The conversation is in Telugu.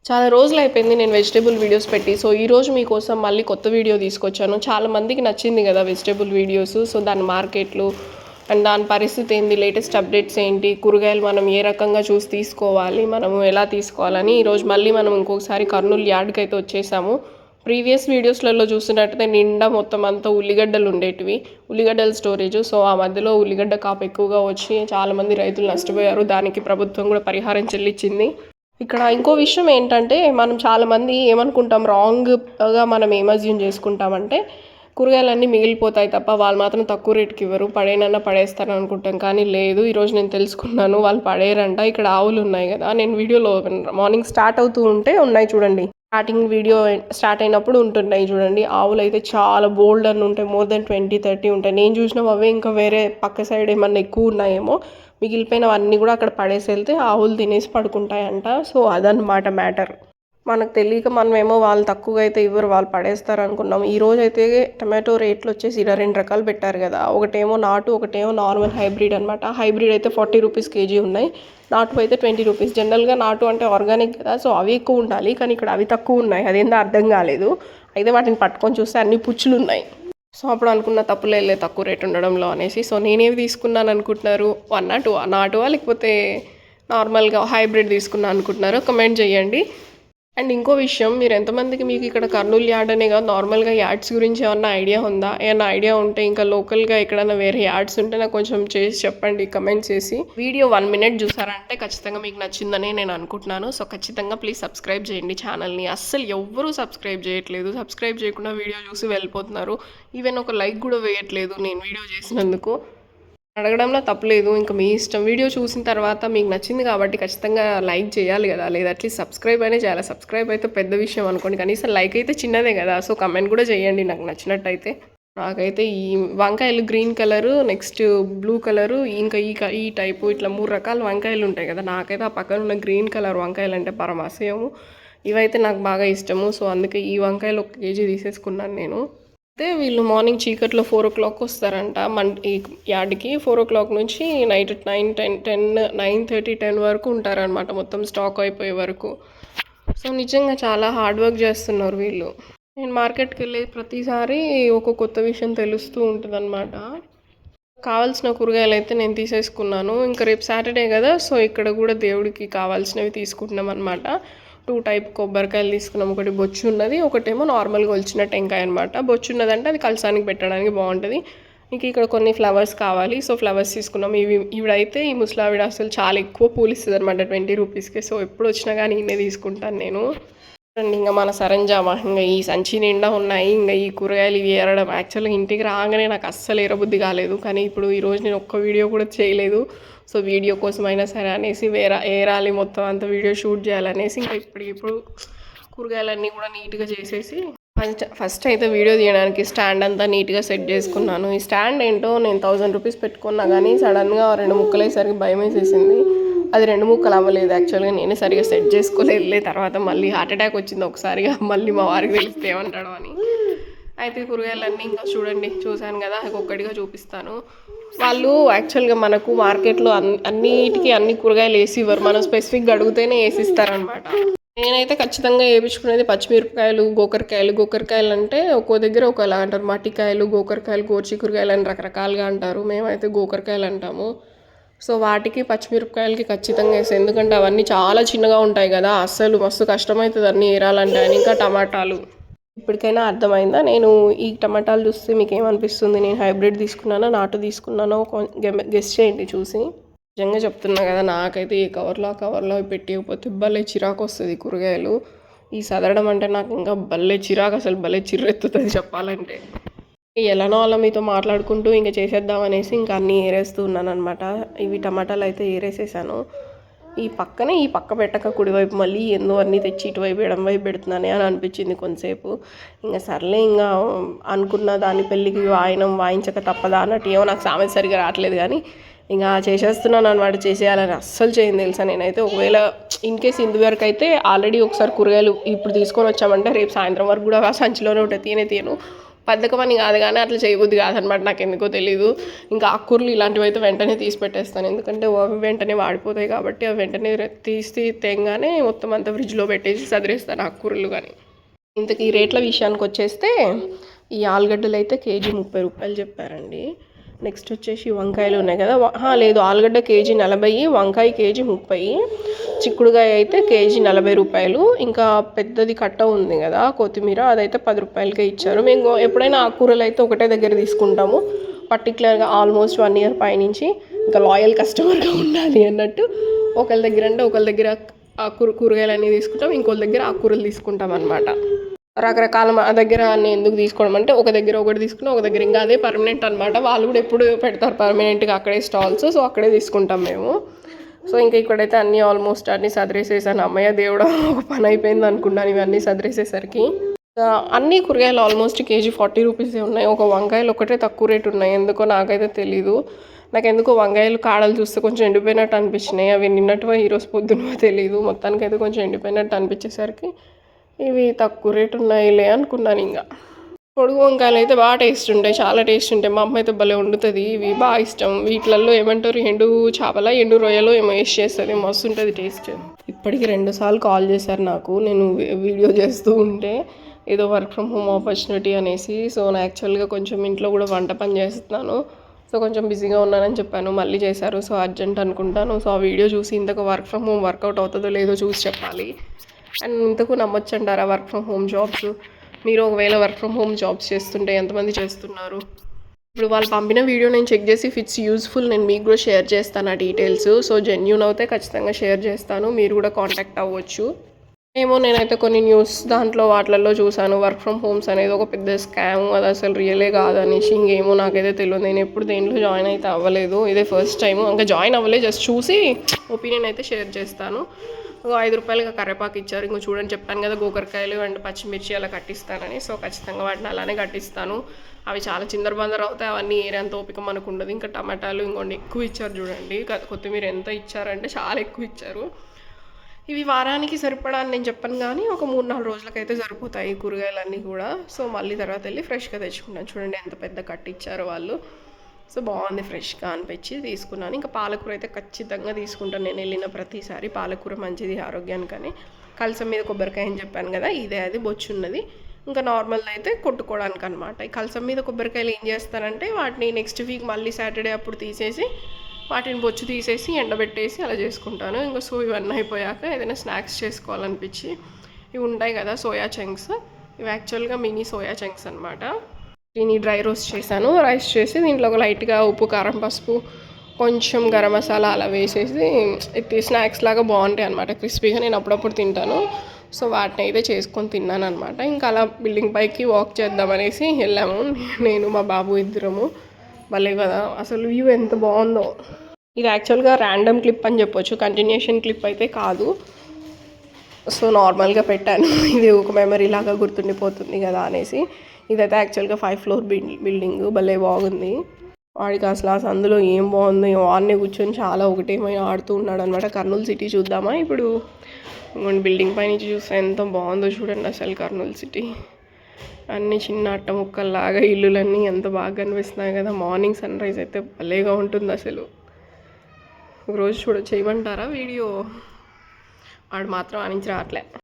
చాలా రోజులు అయిపోయింది నేను వెజిటేబుల్ వీడియోస్ పెట్టి. సో ఈరోజు మీకోసం మళ్ళీ కొత్త వీడియో తీసుకొచ్చాను. చాలా మందికి నచ్చింది కదా వెజిటేబుల్ వీడియోస్. సో దాని మార్కెట్లు అండ్ దాని పరిస్థితి ఏంటి, లేటెస్ట్ అప్డేట్స్ ఏంటి, కూరగాయలు మనం ఏ రకంగా చూసి తీసుకోవాలి, మనము ఎలా తీసుకోవాలని ఈరోజు మళ్ళీ మనం ఇంకొకసారి కర్నూలు యార్డ్కి అయితే వచ్చేసాము. ప్రీవియస్ వీడియోస్లలో చూసినట్టయితే నిండా మొత్తం అంతా ఉల్లిగడ్డలు ఉండేటివి, ఉల్లిగడ్డల స్టోరేజ్. సో ఆ మధ్యలో ఉల్లిగడ్డ కాపు ఎక్కువగా వచ్చి చాలామంది రైతులు నష్టపోయారు. దానికి ప్రభుత్వం కూడా పరిహారం చెల్లించింది. ఇక్కడ ఇంకో విషయం ఏంటంటే, మనం చాలామంది ఏమనుకుంటాం, రాంగ్గా మనం ఏం అజ్యూమ్ చేసుకుంటామంటే కూరగాయలన్నీ మిగిలిపోతాయి తప్ప వాళ్ళు మాత్రం తక్కువ రేటుకి ఇవ్వరు, పడేనన్నా పడేస్తారని అనుకుంటాం. కానీ లేదు, ఈరోజు నేను తెలుసుకున్నాను వాళ్ళు పడేయరంట. ఇక్కడ ఆవులు ఉన్నాయి కదా, నేను వీడియోలో మార్నింగ్ స్టార్ట్ అవుతూ ఉంటే ఉన్నాయి చూడండి, స్టార్టింగ్ వీడియో స్టార్ట్ అయినప్పుడు ఉంటున్నాయి చూడండి. ఆవులు అయితే చాలా బోల్డ్ అని ఉంటాయి, మోర్ దెన్ 20-30 ఉంటాయి. నేను చూసినవి అవే, ఇంకా వేరే పక్క సైడ్ ఏమన్నా ఎక్కువ ఉన్నాయేమో. మిగిలిపోయినవన్నీ కూడా అక్కడ పడేసి వెళ్తే ఆవులు తినేసి పడుకుంటాయంట. సో అదనమాట మ్యాటర్. మనకు తెలియక మనమేమో వాళ్ళు తక్కువగా అయితే ఇవ్వరు, వాళ్ళు పడేస్తారు అనుకున్నాం. ఈరోజు అయితే టమాటో రేట్లు వచ్చేసి ఇలా 2 రకాలు పెట్టారు కదా, ఒకటేమో నాటు, ఒకటేమో నార్మల్ హైబ్రిడ్ అనమాట. హైబ్రిడ్ అయితే 40 రూపీస్ కేజీ ఉన్నాయి, నాటు అయితే 20 రూపీస్. జనరల్గా నాటు అంటే ఆర్గానిక్ కదా, సో అవి ఎక్కువ ఉండాలి, కానీ ఇక్కడ అవి తక్కువ ఉన్నాయి. అదేందో అర్థం కాలేదు. అయితే వాటిని పట్టుకొని చూస్తే అన్ని పుచ్చులు ఉన్నాయి. సో అప్పుడు అనుకున్న తప్పులే తక్కువ రేట్ ఉండడంలో అనేసి. సో నేనేవి తీసుకున్నాను అనుకుంటున్నారు, 1 or 2 నాటువా లేకపోతే నార్మల్గా హైబ్రిడ్ తీసుకున్నాను అనుకుంటున్నారో కమెంట్ చేయండి. అండ్ ఇంకో విషయం, మీరు ఎంతమందికి మీకు ఇక్కడ కర్నూలు యార్డ్ అనే కాదు నార్మల్గా యార్డ్స్ గురించి ఏమన్నా ఐడియా ఉందా? ఏమన్నా ఐడియా ఉంటే ఇంకా లోకల్గా ఎక్కడైనా వేరే యార్డ్స్ ఉంటే నాకు కొంచెం చేసి చెప్పండి, కమెంట్ చేసి. వీడియో 1 minute చూసారంటే ఖచ్చితంగా మీకు నచ్చిందని నేను అనుకుంటున్నాను. సో ఖచ్చితంగా ప్లీజ్ సబ్స్క్రైబ్ చేయండి ఛానల్ని. అస్సలు ఎవ్వరూ సబ్స్క్రైబ్ చేయట్లేదు, సబ్స్క్రైబ్ చేయకుండా వీడియో చూసి వెళ్ళిపోతున్నారు. ఈవెన్ ఒక లైక్ కూడా వేయట్లేదు నేను వీడియో చేసినందుకు. అడగడంలో తప్పలేదు, ఇంకా మీ ఇష్టం. వీడియో చూసిన తర్వాత మీకు నచ్చింది కాబట్టి ఖచ్చితంగా లైక్ చేయాలి కదా, లేదా అట్లీస్ట్ సబ్స్క్రైబ్ అయినా చేయాలి. సబ్స్క్రైబ్ అయితే పెద్ద విషయం అనుకోండి, కనీసం లైక్ అయితే చిన్నదే కదా. సో కమెంట్ కూడా చేయండి నాకు నచ్చినట్టయితే. నాకైతే ఈ వంకాయలు green colour, next blue colour, ఇంకా ఈ టైపు ఇట్లా 3 రకాల వంకాయలు ఉంటాయి కదా, నాకైతే ఆ పక్కన ఉన్న గ్రీన్ కలర్ వంకాయలు అంటే పరమాశయము. ఇవైతే నాకు బాగా ఇష్టము. సో అందుకే ఈ వంకాయలు 1 kg తీసేసుకున్నాను నేను. అయితే వీళ్ళు మార్నింగ్ చీకట్లో 4 o'clock వస్తారంట ఈ యార్డ్కి. 4 o'clock నుంచి నైట్ 9:30, 10 వరకు ఉంటారనమాట, మొత్తం స్టాక్ అయిపోయే వరకు. సో నిజంగా చాలా హార్డ్ వర్క్ చేస్తున్నారు వీళ్ళు. నేను మార్కెట్కి వెళ్ళే ప్రతిసారి ఒక కొత్త విషయం తెలుస్తూ ఉంటుంది అనమాట. కావాల్సిన కూరగాయలు అయితే నేను తీసేసుకున్నాను. ఇంకా రేపు సాటర్డే కదా, సో ఇక్కడ కూడా దేవుడికి కావాల్సినవి తీసుకుంటున్నాం అనమాట. 2 type కొబ్బరికాయలు తీసుకున్నాం, ఒకటి బొచ్చు ఉన్నది, ఒకటేమో నార్మల్గా ఒలిచిన టెంకాయ అనమాట. బొచ్చు ఉన్నదంటే అది కలసానికి పెట్టడానికి బాగుంటుంది. ఇంక ఇక్కడ కొన్ని ఫ్లవర్స్ కావాలి, సో ఫ్లవర్స్ తీసుకున్నాం. ఇవిడైతే ఈ ముసలావిడ అసలు చాలా ఎక్కువ పూలు ఇస్తుంది అనమాట 20 రూపీస్కి. సో ఎప్పుడు వచ్చినా కానీ ఇన్నే తీసుకుంటాను నేను. ఇంకా మన సరంజామా ఇంకా ఈ సంచి నిండా ఉన్నాయి. ఇంకా ఈ కూరగాయలు ఇవి ఏరడం, యాక్చువల్గా ఇంటికి రాగానే నాకు అస్సలు ఏరబుద్ధి కాలేదు, కానీ ఇప్పుడు ఈరోజు నేను ఒక్క వీడియో కూడా చేయలేదు. సో వీడియో కోసం అయినా సరే అనేసి ఏరాలి, మొత్తం అంత వీడియో షూట్ చేయాలనేసి ఇంకా ఇప్పుడు కూరగాయలన్నీ కూడా నీట్గా చేసేసి ఫస్ట్ అయితే వీడియో తీయడానికి స్టాండ్ అంతా నీట్గా సెట్ చేసుకున్నాను. ఈ స్టాండ్ ఏంటో నేను 1000 రూపీస్ పెట్టుకున్నా కానీ సడన్గా 2 ముక్కలు అయ్యేసరికి భయం వేసేసింది. అది 2 ముక్కలు అవ్వలేదు, యాక్చువల్గా నేనే సరిగా సెట్ చేసుకోలేదులే. తర్వాత మళ్ళీ హార్ట్ అటాక్ వచ్చింది ఒకసారిగా, మళ్ళీ మా వారికి తెలిస్తే ఏమంటాడో అని. అయితే కూరగాయలన్నీ ఇంకా చూడండి, చూశాను కదా, ఒక్కొక్కటిగా చూపిస్తాను. వాళ్ళు యాక్చువల్గా మనకు మార్కెట్లో అన్నిటికీ అన్ని కూరగాయలు వేసి ఇవ్వరు, మనం స్పెసిఫిక్గా అడిగితేనే వేసిస్తారనమాట. నేనైతే ఖచ్చితంగా వేయించుకునేది పచ్చిమిరపకాయలు, గోకరకాయలు అంటే ఒక్కో దగ్గర ఒకలా అంటారు. మట్టికాయలు, గోకరకాయలు, గోర్చికురకాయలు అని రకరకాలుగా అంటారు. మేమైతే గోకరకాయలు అంటాము. సో వాటికి పచ్చిమిరపకాయలకి ఖచ్చితంగా వేస్తాను, ఎందుకంటే అవన్నీ చాలా చిన్నగా ఉంటాయి కదా, అస్సలు మస్తు కష్టమవుతుంది అన్నీ ఏరాలంటే. అని ఇంకా టమాటాలు, ఇప్పటికైనా అర్థమైందా నేను ఈ టమాటాలు చూస్తే మీకు ఏమనిపిస్తుంది, నేను హైబ్రిడ్ తీసుకున్నానో నాటు తీసుకున్నానో గెస్ చేయండి చూసి. నిజంగా చెప్తున్నా కదా, నాకైతే ఈ కవర్లో పెట్టకపోతే భలే చిరాకు వస్తుంది కూరగాయలు. ఈ సదరడం అంటే నాకు ఇంకా భలే చిరాకు, అసలు భలే చిర్రెత్తుతుంది చెప్పాలంటే. ఎలానో అలా మీతో మాట్లాడుకుంటూ ఇంకా చేసేద్దాం అనేసి ఇంకా అన్నీ ఏరేస్తూ ఉన్నాను అనమాట. ఇవి టమాటాలు అయితే ఏరేసేసాను. ఈ పక్క పెట్టక కుడివైపు మళ్ళీ ఎందో అన్నీ తెచ్చి ఇటువైపు ఎడం వైపు పెడుతున్నానే అని అనిపించింది కొంతసేపు. ఇంకా సర్లే, ఇంకా అనుకున్న దాని పెళ్ళికి వాయించక తప్పదా అన్నట్టు, ఏమో నాకు సామెత సరిగా రావట్లేదు కానీ ఇంకా చేసేస్తున్నాను అనమాట. చేసేయాలని అస్సలు చేయను తెలుసా నేనైతే. ఒకవేళ ఇన్ కేస్ ఇందువరకు అయితే ఆల్రెడీ ఒకసారి కూరగాయలు ఇప్పుడు తీసుకొని వచ్చామంటే రేపు సాయంత్రం వరకు కూడా సంచిలోనే ఉంటాయి, తీయను. బద్ధకం అని కాదు కానీ అట్లా చేయబుద్ది కాదనమాట, నాకు ఎందుకో తెలీదు. ఇంకా ఆకుకూరలు ఇలాంటివి అయితే వెంటనే తీసి పెట్టేస్తాను, ఎందుకంటే అవి వెంటనే వాడిపోతాయి కాబట్టి అవి వెంటనే తీసి తేంగానే మొత్తం అంతా ఫ్రిడ్జ్లో పెట్టేసి సదిరేస్తాను ఆకుకూరలు. కానీ ఇంతకీ రేట్ల విషయానికి వచ్చేస్తే ఈ ఆలుగడ్డలు అయితే కేజీ 30 రూపాయలు చెప్పారండి. నెక్స్ట్ వచ్చేసి వంకాయలు ఉన్నాయి కదా, లేదు ఆలుగడ్డ కేజీ 40, వంకాయ కేజీ 30, చిక్కుడుకాయ అయితే కేజీ 40 రూపాయలు. ఇంకా పెద్దది కట్ట ఉంది కదా కొత్తిమీర, అదైతే 10 రూపాయలకే ఇచ్చారు. మేము ఎప్పుడైనా ఆకుకూరలు అయితే ఒకటే దగ్గర తీసుకుంటాము, పర్టికులర్గా ఆల్మోస్ట్ 1 ఇయర్ పైనుంచి. ఇంకా లాయల్ కస్టమర్గా ఉండాలి అన్నట్టు ఒకళ్ళ దగ్గర అంటే ఒకళ్ళ దగ్గర కూరగాయలు అన్నీ తీసుకుంటాం, ఇంకోళ్ళ దగ్గర ఆకుకూరలు తీసుకుంటాం అనమాట. రకరకాల దగ్గర అన్నీ ఎందుకు తీసుకోవడం అంటే ఒక దగ్గర ఒకటి తీసుకుని ఒక దగ్గర ఇంకా అదే పర్మనెంట్ అనమాట. వాళ్ళు కూడా ఎప్పుడు పెడతారు పర్మనెంట్గా అక్కడే స్టాల్స్, సో అక్కడే తీసుకుంటాం మేము. సో ఇంకా ఇక్కడైతే అన్నీ ఆల్మోస్ట్ అన్నీ సదిరేసేసాను. అమ్మయ్య దేవుడా ఒక పని అయిపోయింది అనుకున్నాను ఇవన్నీ సదిరేసేసరికి. అన్ని కూరగాయలు ఆల్మోస్ట్ కేజీ 40 రూపీసే ఉన్నాయి. ఒక వంకాయలు ఒకటే తక్కువ రేటు ఉన్నాయి, ఎందుకో నాకైతే తెలీదు. నాకు ఎందుకో వంకాయలు కాడలు చూస్తే కొంచెం ఎండిపోయినట్టు అనిపించినాయి, అవి నిన్నట్టువో ఈరోజు పొద్దున్నవో తెలీదు. మొత్తానికైతే కొంచెం ఎండిపోయినట్టు అనిపించేసరికి ఇవి తక్కువ రేటు ఉన్నాయిలే అనుకున్నాను. ఇంకా పొడుగు వంకాయలు అయితే బాగా టేస్ట్ ఉంటాయి, చాలా టేస్ట్ ఉంటాయి. మా అమ్మ అయితే భలే వండుతుంది, ఇవి బాగా ఇష్టం. వీటిలలో ఏమంటారు, ఎండు చేపల ఎండు రొయ్యలో ఏమో వేసి చేస్తుంది, మస్తు ఉంటుంది టేస్ట్. ఇప్పటికి 2 సార్లు కాల్ చేశారు నాకు, నేను వీడియో చేస్తూ ఉంటే ఏదో వర్క్ ఫ్రమ్ హోమ్ ఆపర్చునిటీ అనేసి. సో నేను యాక్చువల్గా కొంచెం ఇంట్లో కూడా వంట పని చేస్తున్నాను, సో కొంచెం బిజీగా ఉన్నానని చెప్పాను. మళ్ళీ చేశారు, సో అర్జెంట్ అనుకుంటాను. సో ఆ వీడియో చూసి ఇంతకు వర్క్ ఫ్రమ్ హోమ్ వర్కౌట్ అవుతుందో లేదో చూసి చెప్పాలి. అండ్ ఇంతకు నమ్మొచ్చంటారా వర్క్ ఫ్రమ్ హోమ్ జాబ్స్? మీరు ఒకవేళ వర్క్ ఫ్రమ్ హోమ్ జాబ్స్ చేస్తుంటే ఎంతమంది చేస్తున్నారు? ఇప్పుడు వాళ్ళు పంపిన వీడియో నేను చెక్ చేసి ఇఫ్ ఇట్స్ యూస్ఫుల్ నేను మీకు కూడా షేర్ చేస్తాను ఆ డీటెయిల్స్. సో జెన్యూన్ అవుతే ఖచ్చితంగా షేర్ చేస్తాను, మీరు కూడా కాంటాక్ట్ అవ్వచ్చు. ఏమో నేనైతే కొన్ని న్యూస్ దాంట్లో వాటిల్లో చూసాను వర్క్ ఫ్రమ్ హోమ్స్ అనేది ఒక పెద్ద స్కామ్, అది అసలు రియలే కాదనేసి. ఇంకేమో నాకైతే తెలియదు, నేను ఎప్పుడు దేంట్లో జాయిన్ అయితే అవ్వలేదు, ఇదే ఫస్ట్ టైం. ఇంకా జాయిన్ అవ్వలేదు, జస్ట్ చూసి ఒపీనియన్ అయితే షేర్ చేస్తాను. 5 రూపాయలుగా కరివేపాకు ఇచ్చారు. ఇంకో చూడండి చెప్పాను కదా గోకరకాయలు అండ్ పచ్చిమిర్చి అలా కట్టిస్తానని, సో ఖచ్చితంగా వాటిని అలానే కట్టిస్తాను. అవి చాలా చిందరబందర అవుతాయి, అవన్నీ ఏరేంత ఓపిక మనకు ఉండదు. ఇంకా టమాటాలు ఇంకొన్ని ఎక్కువ ఇచ్చారు చూడండి, కొత్తిమీర ఎంత ఇచ్చారంటే చాలా ఎక్కువ ఇచ్చారు. ఇవి వారానికి సరిపడా అని నేను చెప్పను కానీ ఒక 3-4 రోజులకైతే సరిపోతాయి కూరగాయలన్నీ కూడా. సో మళ్ళీ తర్వాత వెళ్ళి ఫ్రెష్గా తెచ్చుకున్నాను. చూడండి ఎంత పెద్ద కట్ట ఇచ్చారు వాళ్ళు, సో బాగుంది, ఫ్రెష్గా అనిపించి తీసుకున్నాను. ఇంకా పాలకూర అయితే ఖచ్చితంగా తీసుకుంటాను నేను వెళ్ళిన ప్రతిసారి, పాలకూర మంచిది ఆరోగ్యానికని. కలసం మీద కొబ్బరికాయ అని చెప్పాను కదా, ఇదే అది బొచ్చున్నది. ఇంకా నార్మల్ అయితే కొట్టుకోవడానికి అనమాట. ఈ కలసం మీద కొబ్బరికాయలు ఏం చేస్తానంటే వాటిని నెక్స్ట్ వీక్ మళ్ళీ సాటర్డే అప్పుడు తీసేసి వాటిని బొచ్చు తీసేసి ఎండబెట్టేసి అలా చేసుకుంటాను. ఇంకా సో ఇవన్నీ అయిపోయాక ఏదైనా స్నాక్స్ చేసుకోవాలనిపించి ఇవి ఉంటాయి కదా సోయా చంక్స్, ఇవి యాక్చువల్గా మినీ సోయా చంక్స్ అనమాట. దీన్ని డ్రై రోస్ట్ చేశాను, రైస్ చేసి దీంట్లో ఒక లైట్గా ఉప్పు కారం పసుపు కొంచెం గరం మసాలా అలా వేసేసి ఇది స్నాక్స్ లాగా బాగుంటాయి అనమాట, క్రిస్పీగా. నేను అప్పుడప్పుడు తింటాను, సో వాటిని అయితే చేసుకొని తిన్నాను అనమాట. ఇంకా అలా బిల్డింగ్ పైకి వాక్ చేద్దామనేసి వెళ్ళాము, నేను మా బాబు ఇద్దరము. భలే కదా అసలు వ్యూ ఎంత బాగుందో. ఇది యాక్చువల్గా ర్యాండమ్ క్లిప్ అని చెప్పొచ్చు, కంటిన్యూషన్ క్లిప్ అయితే కాదు. సో నార్మల్గా పెట్టాను, ఇది ఒక మెమరీ లాగా గుర్తుండిపోతుంది కదా అనేసి. ఇదైతే యాక్చువల్గా 5 ఫ్లోర్ బిల్డింగ్, భలే బాగుంది. వాడికి అసలు అందులో ఏం బాగుందో వాడిని కూర్చొని చాలా ఒకటేమో ఆడుతూ ఉన్నాడు అనమాట. కర్నూలు సిటీ చూద్దామా ఇప్పుడు, బిల్డింగ్ పై నుంచి చూస్తే ఎంత బాగుందో చూడండి అసలు కర్నూలు సిటీ. అన్నీ చిన్న అట్ట ముక్కల్లాగా ఇల్లులన్నీ ఎంత బాగా కనిపిస్తున్నాయి కదా. మార్నింగ్ సన్ రైజ్ అయితే భలేగా ఉంటుంది అసలు. ఒకరోజు చేయమంటారా వీడియో? వాడు మాత్రం ఆనించి రావట్లే.